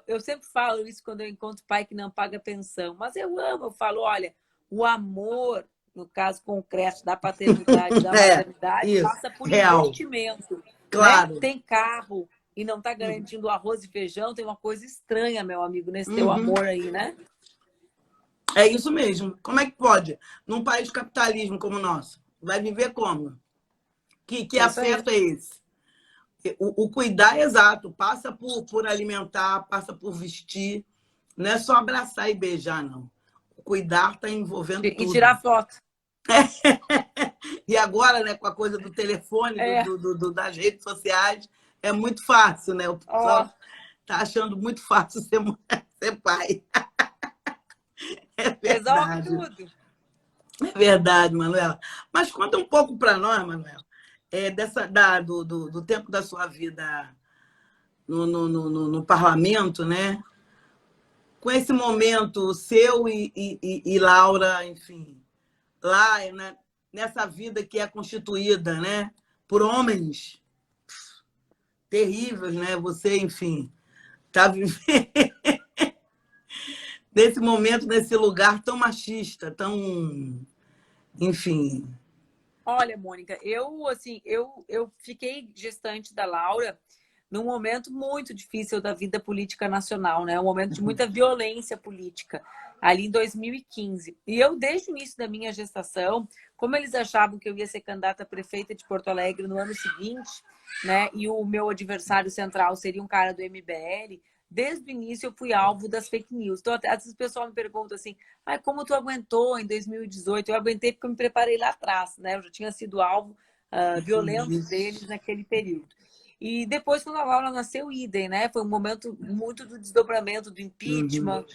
Speaker 2: Eu sempre falo isso quando eu encontro pai que não paga pensão, mas eu amo, eu falo, olha, o amor, no caso concreto da paternidade, da
Speaker 1: É,
Speaker 2: maternidade,
Speaker 1: isso.
Speaker 2: passa por
Speaker 1: Real.
Speaker 2: investimento, né?
Speaker 1: Claro.
Speaker 2: Tem carro e não está garantindo arroz e feijão, tem uma coisa estranha, meu amigo, nesse teu
Speaker 1: Uhum.
Speaker 2: amor aí, né?
Speaker 1: É isso mesmo. Como é que pode? Num país de capitalismo como o nosso, vai viver como? Que
Speaker 2: É isso aí.
Speaker 1: afeto é esse? O cuidar é exato, passa por alimentar, passa por vestir. Não é só abraçar e beijar, não. O cuidar está envolvendo
Speaker 2: E
Speaker 1: tudo.
Speaker 2: tirar foto.
Speaker 1: E agora, né, com a coisa do telefone,
Speaker 2: É,
Speaker 1: das redes sociais, é muito fácil, né? O
Speaker 2: ó,
Speaker 1: pessoal está achando muito fácil ser, ser pai. É
Speaker 2: resolve
Speaker 1: verdade.
Speaker 2: tudo.
Speaker 1: É verdade, Manuela. Mas conta um pouco para nós, Manuela, do tempo da sua vida no parlamento, né? Com esse momento seu e Laura, enfim, lá né, nessa vida que é constituída, né, por homens terríveis, né? Você, enfim, está vivendo nesse momento, nesse lugar tão machista, tão, enfim.
Speaker 2: Olha, Mônica, eu fiquei gestante da Laura num momento muito difícil da vida política nacional, né? Um momento de muita violência política, ali em 2015. E eu, desde o início da minha gestação, como eles achavam que eu ia ser candidata a prefeita de Porto Alegre no ano seguinte, né? E o meu adversário central seria um cara do MBL, desde o início eu fui alvo das fake news. Então, às vezes o pessoal me pergunta assim, ah, como tu aguentou em 2018? Eu aguentei porque eu me preparei lá atrás, né? Eu já tinha sido alvo violento deles naquele período. E depois, quando a Laura nasceu, idem, né? Foi um momento muito do desdobramento, do impeachment,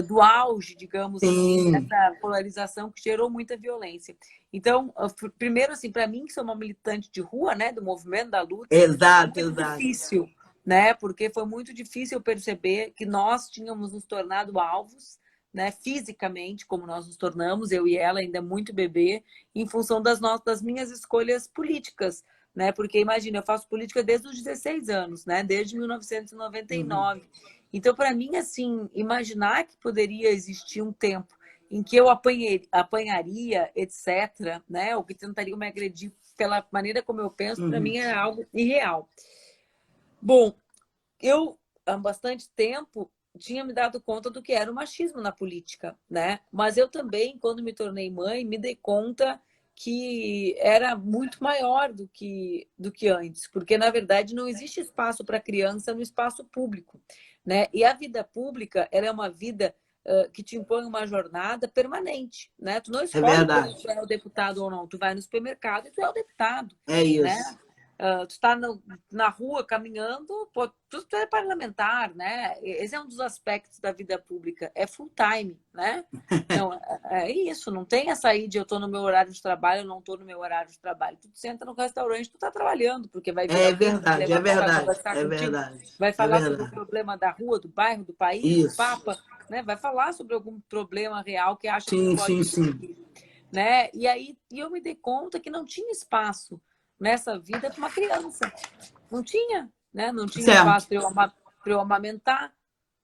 Speaker 2: do auge, digamos assim,
Speaker 1: Sim,
Speaker 2: dessa polarização que gerou muita violência. Então, primeiro, assim, para mim, que sou uma militante de rua, né? Do movimento da luta, foi
Speaker 1: exato,
Speaker 2: muito
Speaker 1: exato.
Speaker 2: difícil, né? Porque foi muito difícil perceber que nós tínhamos nos tornado alvos, né, fisicamente, como nós nos tornamos, eu e ela ainda muito bebê, em função das minhas escolhas políticas, né? Porque imagina, eu faço política desde os 16 anos, né? Desde 1999. Então, para mim, assim, imaginar que poderia existir um tempo em que eu apanharia, etc., né? Ou que tentariam me agredir pela maneira como eu penso, para mim é algo irreal. Bom, eu há bastante tempo tinha me dado conta do que era o machismo na política, né? Mas eu também, quando me tornei mãe, me dei conta que era muito maior do que antes, porque na verdade não existe espaço para criança no espaço público, né? E a vida pública, ela é uma vida que te impõe uma jornada permanente, né? Tu não
Speaker 1: É
Speaker 2: escolhe quando
Speaker 1: verdade.
Speaker 2: tu é o deputado ou não, tu vai no supermercado e tu é o deputado,
Speaker 1: É
Speaker 2: né?
Speaker 1: isso.
Speaker 2: Tu está na rua caminhando, pô, tu é parlamentar, né? Esse é um dos aspectos da vida pública, é full time, né? Não, é isso, não tem essa aí de eu estou no meu horário de trabalho, eu não estou no meu horário de trabalho. Tu senta no restaurante, tu está trabalhando, porque vai vir
Speaker 1: É
Speaker 2: alguém que vai
Speaker 1: verdade, é
Speaker 2: levantar, vai
Speaker 1: verdade,
Speaker 2: conversar
Speaker 1: é
Speaker 2: contigo,
Speaker 1: verdade,
Speaker 2: vai
Speaker 1: é
Speaker 2: falar sobre o
Speaker 1: verdade.
Speaker 2: problema da rua, do bairro, do país, do
Speaker 1: Isso.
Speaker 2: Papa, né? Vai falar sobre algum problema real que acha que
Speaker 1: Sim,
Speaker 2: pode
Speaker 1: sim, sim.
Speaker 2: discutir, né? E aí eu me dei conta que não tinha espaço nessa vida para uma criança. Não tinha, né? Não tinha
Speaker 1: Certo.
Speaker 2: espaço para eu amamentar,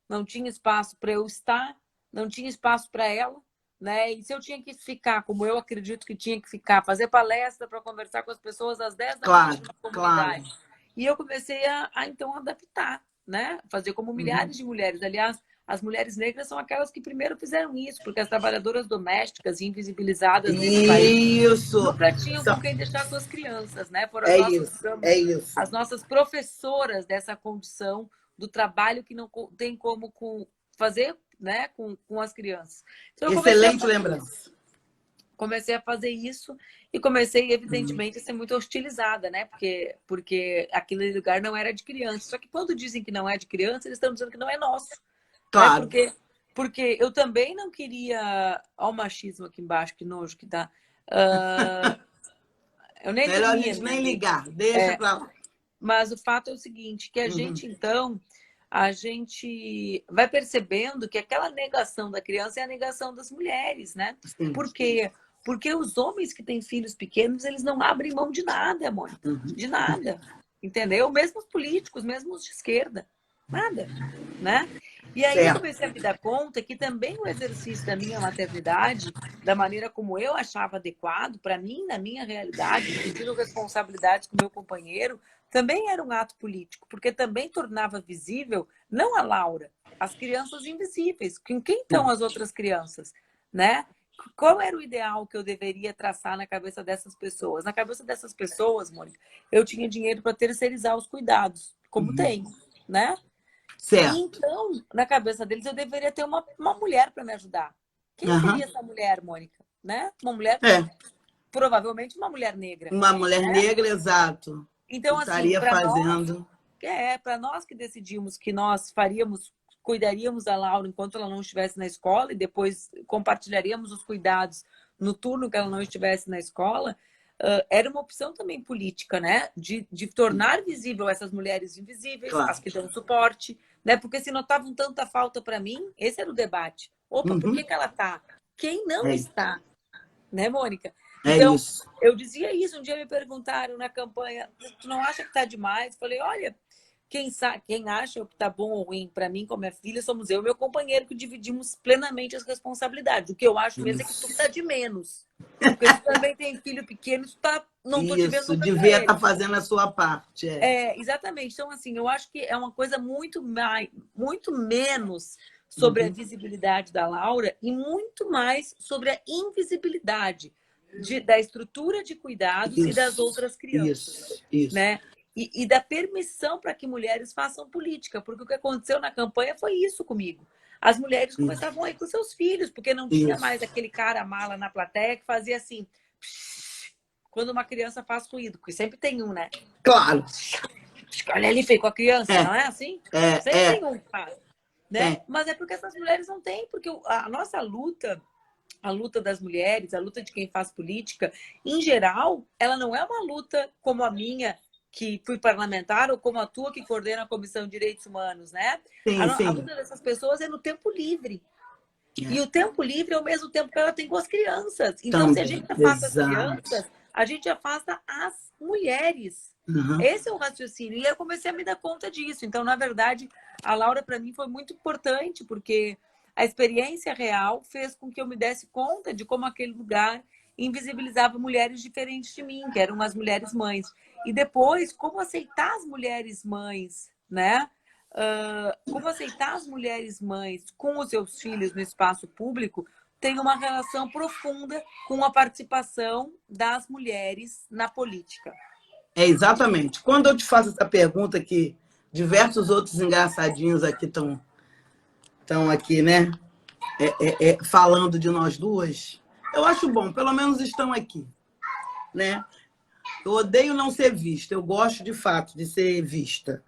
Speaker 2: não tinha espaço para eu estar, não tinha espaço para ela, né? E se eu tinha que ficar, como eu acredito que tinha que ficar, fazer palestra para conversar com as pessoas às 10 da noite
Speaker 1: Claro,
Speaker 2: numa
Speaker 1: claro.
Speaker 2: comunidade. E eu comecei então adaptar, né? Fazer como milhares de mulheres. Aliás, as mulheres negras são aquelas que primeiro fizeram isso, porque as trabalhadoras domésticas invisibilizadas nesse país
Speaker 1: Isso.
Speaker 2: nunca tinham com quem deixar suas crianças, né? Foram
Speaker 1: É isso, é isso.
Speaker 2: as nossas professoras dessa condição do trabalho que não tem como fazer, né, com as crianças. Então eu
Speaker 1: Excelente lembrança.
Speaker 2: comecei a fazer isso e comecei evidentemente a ser muito hostilizada, né? Porque aquele lugar não era de criança. Só que quando dizem que não é de criança, eles estão dizendo que não é nosso, né?
Speaker 1: Claro.
Speaker 2: Porque eu também não queria. Olha o machismo aqui embaixo, que nojo que dá. Eu nem
Speaker 1: Melhor a
Speaker 2: dormia,
Speaker 1: gente
Speaker 2: minha
Speaker 1: nem
Speaker 2: amiga.
Speaker 1: ligar, deixa pra lá.
Speaker 2: Mas o fato é o seguinte, que a gente, então, a gente vai percebendo que aquela negação da criança é a negação das mulheres, né?
Speaker 1: Sim.
Speaker 2: Por quê? Porque os homens que têm filhos pequenos, eles não abrem mão de nada, Mônica. De nada. Entendeu? Mesmo os políticos, mesmo os de esquerda. Nada, né? E aí eu comecei a me dar conta que também o exercício da minha maternidade, da maneira como eu achava adequado, para mim, na minha realidade, dividindo responsabilidades com meu companheiro, também era um ato político, porque também tornava visível, não a Laura, as crianças invisíveis. Com quem estão as outras crianças, né? Qual era o ideal que eu deveria traçar na cabeça dessas pessoas? Na cabeça dessas pessoas, Mônica, eu tinha dinheiro para terceirizar os cuidados, como tem, né?
Speaker 1: Certo.
Speaker 2: E então, na cabeça deles, eu deveria ter uma mulher para me ajudar. Quem seria essa mulher, Mônica? Né? Uma mulher, provavelmente uma mulher negra.
Speaker 1: Uma mulher negra, exato.
Speaker 2: Então, assim,
Speaker 1: estaria fazendo.
Speaker 2: Para nós que decidimos que nós cuidaríamos da Laura enquanto ela não estivesse na escola e depois compartilharíamos os cuidados no turno que ela não estivesse na escola, era uma opção também política, né? De tornar visível essas mulheres invisíveis, as que dão suporte, né? Porque se notavam tanta falta para mim, esse era o debate. Opa, por que ela está? Quem não está? Né, Mônica? Então, eu dizia isso, um dia me perguntaram na campanha, tu não acha que está demais? Eu falei, olha, quem acha que está bom ou ruim para mim, como minha filha, somos eu e meu companheiro que dividimos plenamente as responsabilidades. O que eu acho mesmo é que tu está de menos. Porque tu também tem filho pequeno, não estou te vendo.
Speaker 1: Isso, devia estar fazendo a sua parte.
Speaker 2: Exatamente. Então, assim, eu acho que é uma coisa muito menos sobre a visibilidade da Laura e muito mais sobre a invisibilidade da estrutura de cuidados e das outras crianças. Né? E da permissão para que mulheres façam política, porque o que aconteceu na campanha foi isso comigo. As mulheres começavam a ir com seus filhos, porque não tinha mais aquele cara mala na plateia que fazia assim, quando uma criança faz ruído, porque sempre tem um, né?
Speaker 1: Claro.
Speaker 2: Olha ali, feio com a criança, não é assim? Sempre tem um que faz. Né? Mas é porque essas mulheres não têm, porque a nossa luta, a luta das mulheres, a luta de quem faz política, em geral, ela não é uma luta como a minha, que fui parlamentar, ou como a tua, que coordena a Comissão de Direitos Humanos, né? A luta dessas pessoas é no tempo livre. E o tempo livre é o mesmo tempo que ela tem com as crianças. Então, se a gente afasta as crianças, a gente afasta as mulheres. Esse é o raciocínio. E eu comecei a me dar conta disso. Então, na verdade, a Laura, para mim, foi muito importante, porque a experiência real fez com que eu me desse conta de como aquele lugar invisibilizava mulheres diferentes de mim, que eram as mulheres mães. E depois, como aceitar as mulheres mães, né? Como aceitar as mulheres mães com os seus filhos no espaço público tem uma relação profunda com a participação das mulheres na política.
Speaker 1: Exatamente. Quando eu te faço essa pergunta, que diversos outros engraçadinhos aqui estão aqui, né? Falando de nós duas, eu acho bom, pelo menos estão aqui, né? Eu odeio não ser vista, eu gosto de fato de ser vista.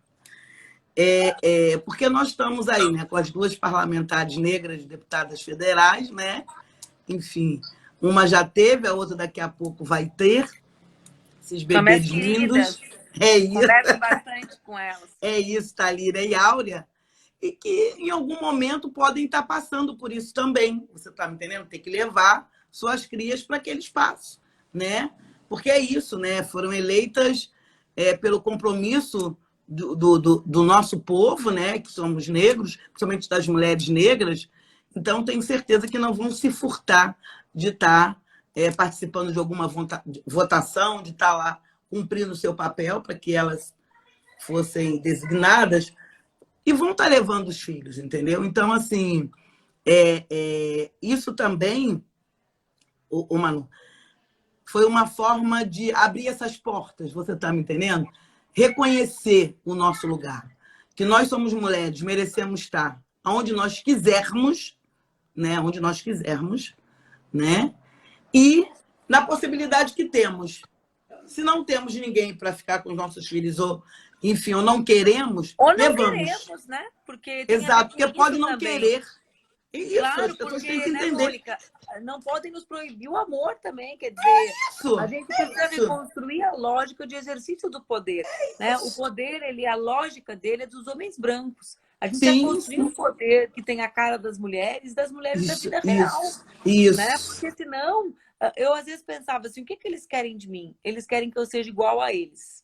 Speaker 1: Porque nós estamos aí, né, com as duas parlamentares negras, deputadas federais, né? Enfim, uma já teve, a outra daqui a pouco vai ter. Esses bebês lindos.
Speaker 2: Converso bastante com elas.
Speaker 1: Isso, Thalira e Áurea. E que em algum momento podem estar passando por isso também. Você está me entendendo? Tem que levar suas crias para aquele espaço, né? Porque é isso, né? Foram eleitas pelo compromisso do nosso povo, né? Que somos negros, principalmente das mulheres negras. Então, tenho certeza que não vão se furtar de estar participando de alguma votação, de estar lá cumprindo o seu papel para que elas fossem designadas. E vão estar levando os filhos, entendeu? Então, assim, isso também, Manu, foi uma forma de abrir essas portas, você está me entendendo? Reconhecer o nosso lugar. Que nós somos mulheres, merecemos estar onde nós quisermos, né? Onde nós quisermos, né? E na possibilidade que temos. Se não temos ninguém para ficar com os nossos filhos, ou enfim, ou não queremos,
Speaker 2: ou não
Speaker 1: levamos.
Speaker 2: Queremos, né? Porque
Speaker 1: exato, porque pode não também querer. Isso, as
Speaker 2: Claro,
Speaker 1: pessoas têm
Speaker 2: porque,
Speaker 1: que
Speaker 2: né,
Speaker 1: entender.
Speaker 2: Mônica, não podem nos proibir o amor também, quer dizer,
Speaker 1: Isso,
Speaker 2: a gente precisa
Speaker 1: isso.
Speaker 2: reconstruir a lógica de exercício do poder, né? O poder, a lógica dele é dos homens brancos. A gente precisa
Speaker 1: Sim,
Speaker 2: construir um
Speaker 1: sim.
Speaker 2: poder que tenha a cara das mulheres da
Speaker 1: Isso,
Speaker 2: vida real,
Speaker 1: isso,
Speaker 2: né?
Speaker 1: isso.
Speaker 2: Porque senão, eu às vezes pensava assim, o que que eles querem de mim? Eles querem que eu seja igual a eles.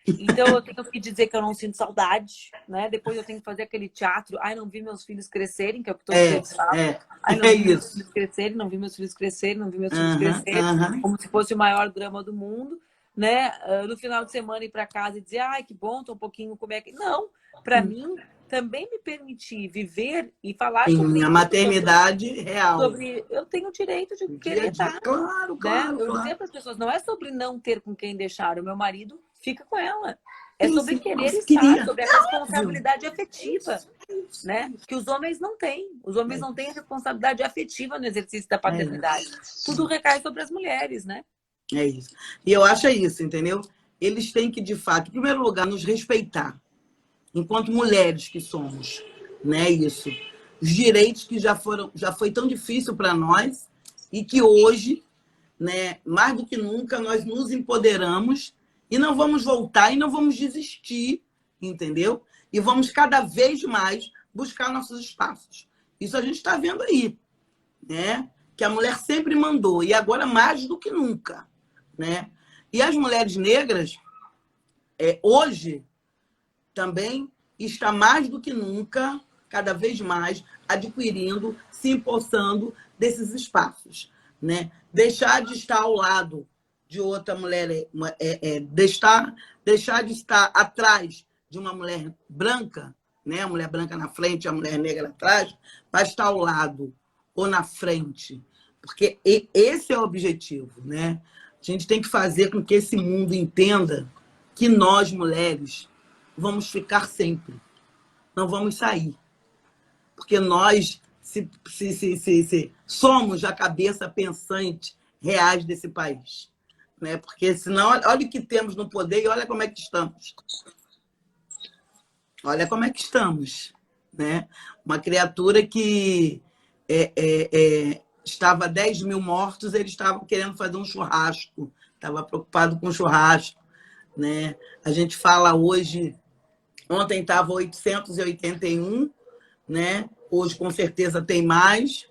Speaker 2: Então eu tenho que dizer que eu não sinto saudade, né? Depois eu tenho que fazer aquele teatro. Ai, não vi meus filhos crescerem, que é o que todos
Speaker 1: É,
Speaker 2: eles falam.
Speaker 1: é,
Speaker 2: Ai, não
Speaker 1: é
Speaker 2: vi meus
Speaker 1: isso.
Speaker 2: filhos crescerem, não vi meus filhos crescerem, não vi meus filhos
Speaker 1: Aham,
Speaker 2: crescerem,
Speaker 1: aham.
Speaker 2: como se fosse o maior drama do mundo, né? No final de semana ir para casa e dizer, ai, que bom, tô um pouquinho como é que. Não, para mim também me permitir viver e falar sobre
Speaker 1: Sim, a
Speaker 2: isso,
Speaker 1: maternidade real.
Speaker 2: sobre eu tenho o direito de
Speaker 1: Dia a
Speaker 2: querer
Speaker 1: dia.
Speaker 2: estar,
Speaker 1: Claro,
Speaker 2: né?
Speaker 1: claro,
Speaker 2: Eu
Speaker 1: claro.
Speaker 2: dizia para as pessoas, não é sobre não ter com quem deixar, o meu marido fica com ela. É
Speaker 1: Sim,
Speaker 2: sobre
Speaker 1: sim,
Speaker 2: querer
Speaker 1: você
Speaker 2: estar,
Speaker 1: queria.
Speaker 2: sobre a
Speaker 1: É óbvio.
Speaker 2: responsabilidade afetiva, né? Que os homens não têm. Os homens
Speaker 1: É
Speaker 2: não têm a
Speaker 1: isso.
Speaker 2: responsabilidade afetiva no exercício da
Speaker 1: É
Speaker 2: paternidade. Tudo
Speaker 1: isso.
Speaker 2: recai sobre as mulheres, né?
Speaker 1: É isso. E eu acho isso, entendeu? Eles têm que, de fato, em primeiro lugar, nos respeitar, enquanto mulheres que somos, né? Isso. Os direitos que já foi tão difícil para nós e que hoje, né, mais do que nunca, nós nos empoderamos e não vamos voltar e não vamos desistir, entendeu? E vamos cada vez mais buscar nossos espaços. Isso a gente está vendo aí, né? Que a mulher sempre mandou e agora mais do que nunca, né? E as mulheres negras, hoje, também está mais do que nunca, cada vez mais, adquirindo, se empossando desses espaços, né? Deixar de estar ao lado de outra mulher, deixar de estar atrás de uma mulher branca, né? A mulher branca na frente, a mulher negra atrás, para estar ao lado ou na frente, porque esse é o objetivo, né? A gente tem que fazer com que esse mundo entenda que nós, mulheres, vamos ficar sempre. Não vamos sair. Porque nós somos a cabeça pensante reais desse país. Né? Porque senão, olha o que temos no poder e olha como é que estamos. Olha como é que estamos. Né? Uma criatura que estava 10 mil mortos, eles estavam querendo fazer um churrasco. Estava preocupado com o churrasco. Né? A gente fala hoje... Ontem estava 881, né? Hoje, com certeza, tem mais.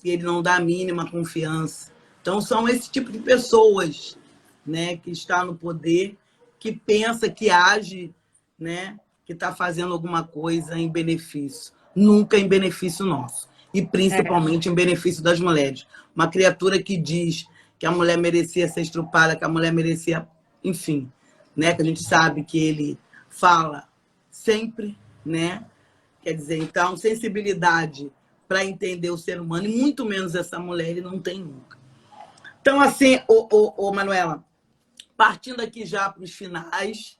Speaker 1: E ele não dá a mínima confiança. Então, são esse tipo de pessoas, né, que está no poder, que pensa, que age, né, que está fazendo alguma coisa em benefício. Nunca em benefício nosso. E principalmente em benefício das mulheres. Uma criatura que diz que a mulher merecia ser estrupada, que a mulher merecia... Enfim, né, que a gente sabe que ele fala sempre, né? Quer dizer, então, sensibilidade para entender o ser humano, e muito menos essa mulher, ele não tem nunca. Então, assim, Manuela, partindo aqui já para os finais,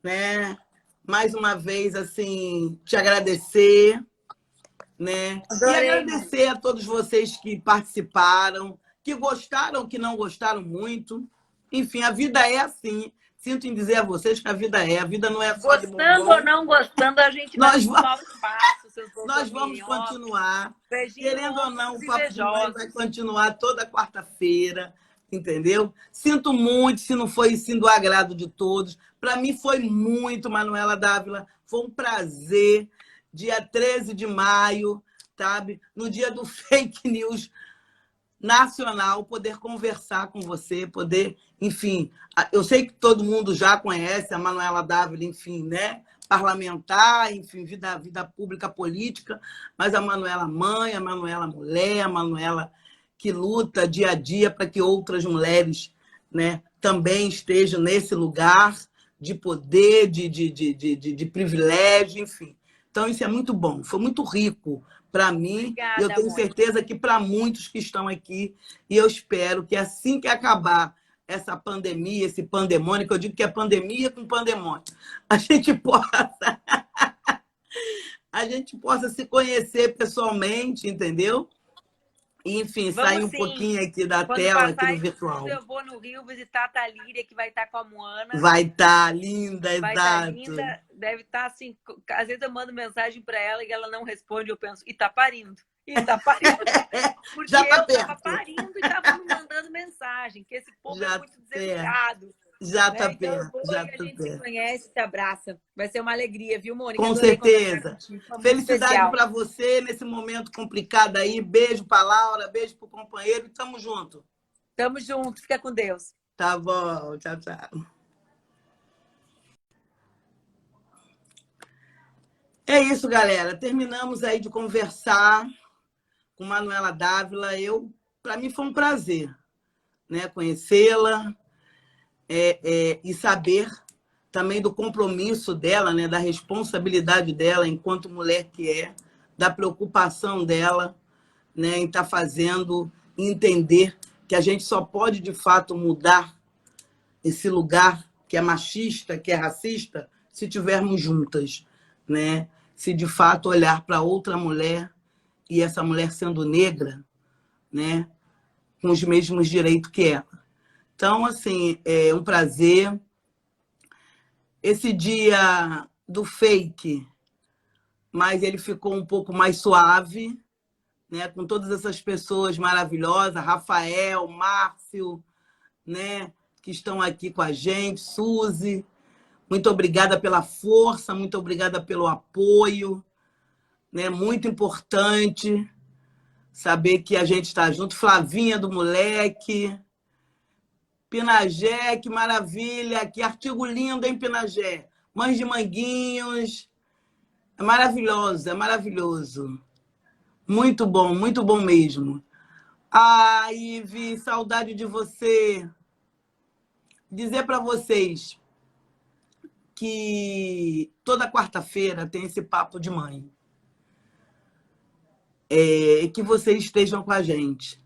Speaker 1: né? Mais uma vez, assim, te agradecer, né? E
Speaker 2: Adorei, mãe.
Speaker 1: agradecer a todos vocês que participaram, que gostaram, que não gostaram muito. Enfim, a vida é assim. Sinto em dizer a vocês que a vida não é só de
Speaker 2: Gostando ou
Speaker 1: bombom.
Speaker 2: não gostando, a gente vai ocupar o espaço, seus
Speaker 1: Nós vamos
Speaker 2: bolsominions.
Speaker 1: continuar.
Speaker 2: Beijinho
Speaker 1: Querendo ou não,
Speaker 2: nos
Speaker 1: o Papo de Mãe vai
Speaker 2: invejosos.
Speaker 1: continuar toda quarta-feira, entendeu? Sinto muito se não foi sim do agrado de todos. Para mim foi muito, Manuela Dávila. Foi um prazer. Dia 13 de maio, sabe? No dia do fake news nacional, poder conversar com você, poder, enfim, eu sei que todo mundo já conhece a Manuela Dávila, enfim, né? Parlamentar, enfim, vida pública, política, mas a Manuela mãe, a Manuela mulher, a Manuela que luta dia a dia para que outras mulheres, né, também estejam nesse lugar de poder, de privilégio, enfim. Então, isso é muito bom, foi muito rico para mim, e eu
Speaker 2: Obrigada,
Speaker 1: tenho
Speaker 2: amor.
Speaker 1: certeza que para muitos que estão aqui, e eu espero que assim que acabar essa pandemia, esse pandemônio, que eu digo que é pandemia com pandemônio, a gente possa se conhecer pessoalmente, entendeu? Enfim, sair
Speaker 2: Vamos
Speaker 1: um
Speaker 2: sim.
Speaker 1: pouquinho aqui da
Speaker 2: Quando
Speaker 1: tela, aqui
Speaker 2: passar
Speaker 1: no
Speaker 2: isso
Speaker 1: virtual.
Speaker 2: tudo, eu vou no Rio visitar a Thalíria, que vai estar com a Moana.
Speaker 1: Vai estar linda,
Speaker 2: Vai estar
Speaker 1: exato.
Speaker 2: linda. Deve estar assim. Às vezes eu mando mensagem para ela e ela não responde. Eu penso, e tá parindo. E tá parindo. Porque
Speaker 1: Já tá
Speaker 2: eu tava
Speaker 1: perto.
Speaker 2: parindo e tava me mandando mensagem, que esse povo é
Speaker 1: Já
Speaker 2: muito deseducado.
Speaker 1: Já
Speaker 2: Né?
Speaker 1: tá
Speaker 2: Então eu
Speaker 1: perto,
Speaker 2: vou
Speaker 1: já
Speaker 2: e a
Speaker 1: tá
Speaker 2: gente se
Speaker 1: perto.
Speaker 2: conhece, se abraça. Vai ser uma alegria, viu, Mônica?
Speaker 1: Com
Speaker 2: Adorei conversar
Speaker 1: certeza.
Speaker 2: contigo. Foi muito
Speaker 1: Felicidade
Speaker 2: especial.
Speaker 1: para você nesse momento complicado aí. Beijo para Laura, beijo para o companheiro e tamo junto.
Speaker 2: Tamo junto, fica com Deus.
Speaker 1: Tá bom, tchau, tchau. É isso, galera. Terminamos aí de conversar com Manuela Dávila. Para mim foi um prazer, né, conhecê-la e saber também do compromisso dela, né, da responsabilidade dela enquanto mulher que é, da preocupação dela, né, em estar fazendo, entender que a gente só pode, de fato, mudar esse lugar que é machista, que é racista, se tivermos juntas, né? Se, de fato, olhar para outra mulher e essa mulher sendo negra, né, com os mesmos direitos que ela. Então, assim, é um prazer. Esse dia do fake, mas ele ficou um pouco mais suave, né, com todas essas pessoas maravilhosas, Rafael, Márcio, né, que estão aqui com a gente, Suzy, muito obrigada pela força, muito obrigada pelo apoio, né, muito importante saber que a gente está junto. Flavinha do Moleque, Pinagé, que maravilha, que artigo lindo, hein, Pinagé? Mães de Manguinhos, é maravilhoso, é maravilhoso. Muito bom mesmo. Ah, Ive, saudade de você. Dizer para vocês que toda quarta-feira tem esse papo de mãe. Que vocês estejam com a gente.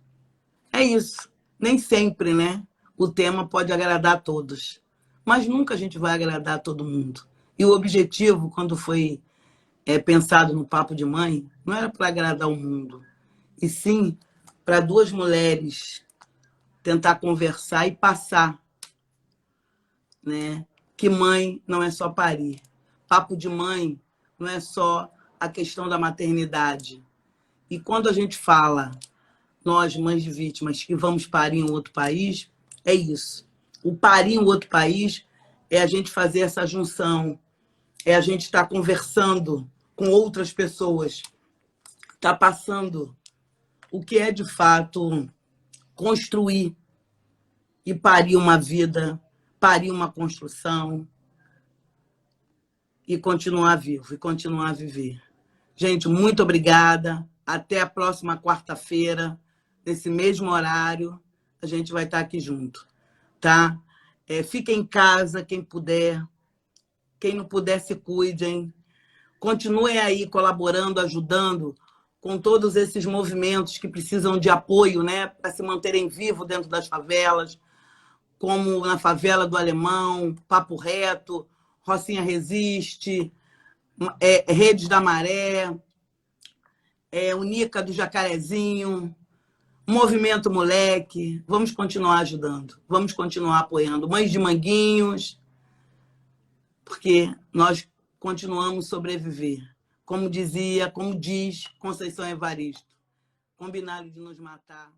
Speaker 1: É isso. Nem sempre, né? O tema pode agradar a todos. Mas nunca a gente vai agradar a todo mundo. E o objetivo, quando foi pensado no papo de mãe, não era para agradar o mundo. E sim para duas mulheres tentar conversar e passar, né, que mãe não é só parir. Papo de mãe não é só a questão da maternidade. E quando a gente fala, nós, mães de vítimas, que vamos parir em outro país, é isso. O parir em outro país é a gente fazer essa junção, é a gente estar conversando com outras pessoas, estar passando o que é, de fato, construir e parir uma vida, parir uma construção e continuar vivo, e continuar a viver. Gente, muito obrigada. Até a próxima quarta-feira, nesse mesmo horário, a gente vai estar aqui junto, tá? Fiquem em casa, quem puder. Quem não puder, se cuidem. Continuem aí colaborando, ajudando com todos esses movimentos que precisam de apoio, né, para se manterem vivos dentro das favelas, como na favela do Alemão, Papo Reto, Rocinha Resiste, Redes da Maré, Unica do Jacarezinho, Movimento Moleque. Vamos continuar ajudando, vamos continuar apoiando. Mães de Manguinhos, porque nós continuamos a sobreviver. Como diz Conceição Evaristo, combinaram de nos matar.